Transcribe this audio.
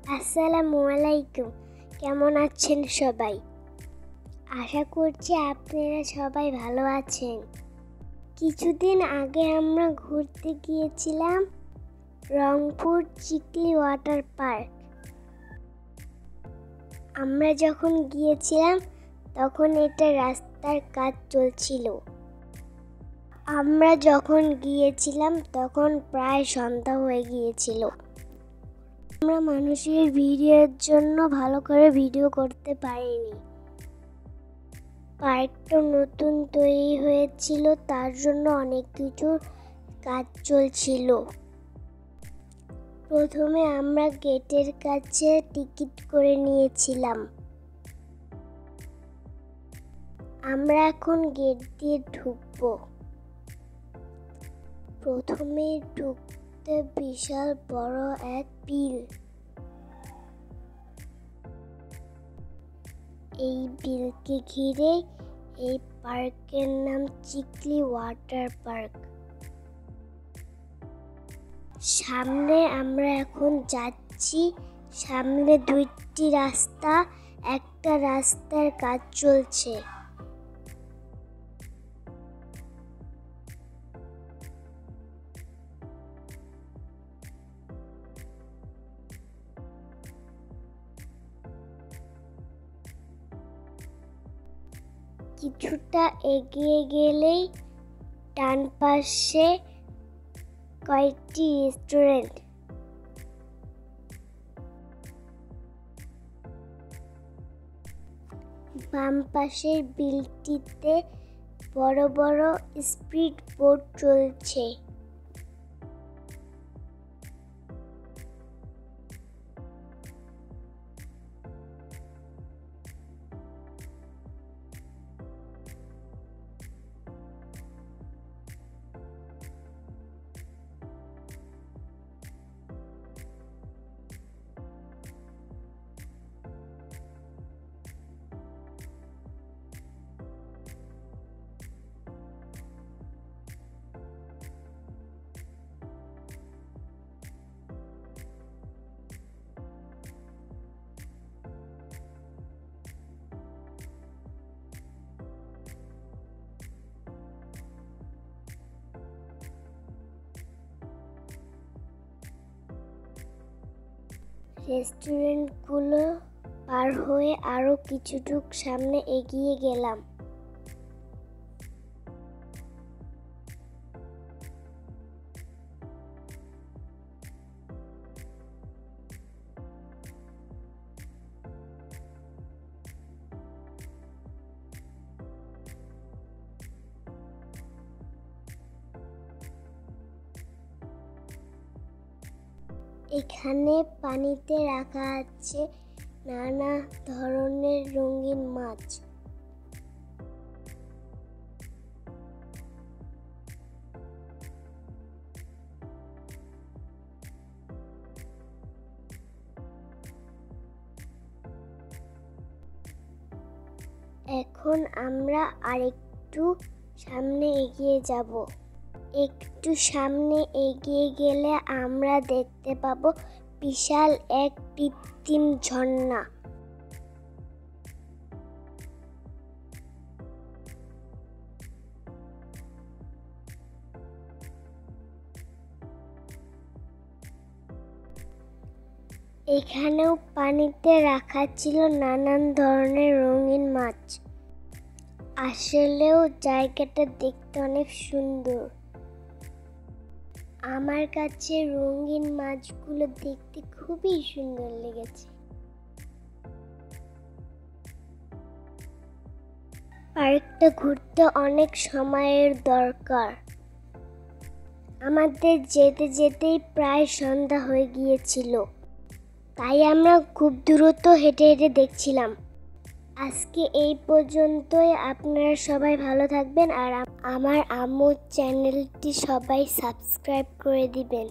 আসসালামু আলাইকুম। কেমন আছেন সবাই? আশা করছি আপনারা সবাই ভালো আছেন। কিছুদিন আগে আমরা ঘুরতে গিয়েছিলাম রংপুর চিকলি ওয়াটার পার্ক। আমরা যখন গিয়েছিলাম তখন এটা রাস্তার কাজ চলছিল। আমরা যখন গিয়েছিলাম তখন প্রায় সন্ধ্যা হয়ে গিয়েছিল। আমরা মানুষের ভিড়ের জন্য ভালো করে ভিডিও করতে পারিনি। পার্কটা নতুন তৈরি হয়েছিল, তার জন্য অনেক কিছু কাজ চলছিল। প্রথমে আমরা গেটের কাছে টিকিট করে নিয়েছিলাম। আমরা এখন গেট দিয়ে ঢুকবো। প্রথমে ঢুকতে বিশাল বড় এক বিল। এই বিলকে ঘিরে এই পার্কের নাম চিকলি ওয়াটার পার্ক। সামনে আমরা এখন যাচ্ছি। সামনে দুইটি রাস্তা, একটা রাস্তার কাজ চলছে। কিছুটা এগিয়ে গেলেই ডান পাশে কয়েকটি রেস্টুরেন্ট। বাম পাশের বিলটিতে বড় বড় স্পিড বোট চলছে। রেস্টুরেন্টগুলো পার হয়ে আরো কিছুটুক সামনে এগিয়ে গেলাম। এখানে পানিতে রাখা আছে নানা ধরনের রঙিন মাছ। এখন আমরা আরেকটু সামনে এগিয়ে যাব। একটু সামনে এগিয়ে গেলে আমরা দেখতে পাবো বিশাল এক কৃত্রিম ঝর্ণা। এখানেও পানিতে রাখা ছিল নানান ধরনের রঙিন মাছ। আসলেও জায়গাটা দেখতে অনেক সুন্দর। আমার কাছে রঙিন মাছগুলো দেখতে খুবই সুন্দর লেগেছে। পার্কটা ঘুরতে অনেক সময়ের দরকার। আমাদের যেতে যেতেই প্রায় সন্ধ্যা হয়ে গিয়েছিল, তাই আমরা খুব দ্রুত হেঁটে হেঁটে দেখছিলাম। আজকে এই পর্যন্তই। আপনারা সবাই ভালো থাকবেন আর আমার আম্মুর চ্যানেলটি সবাই সাবস্ক্রাইব করে দিবেন।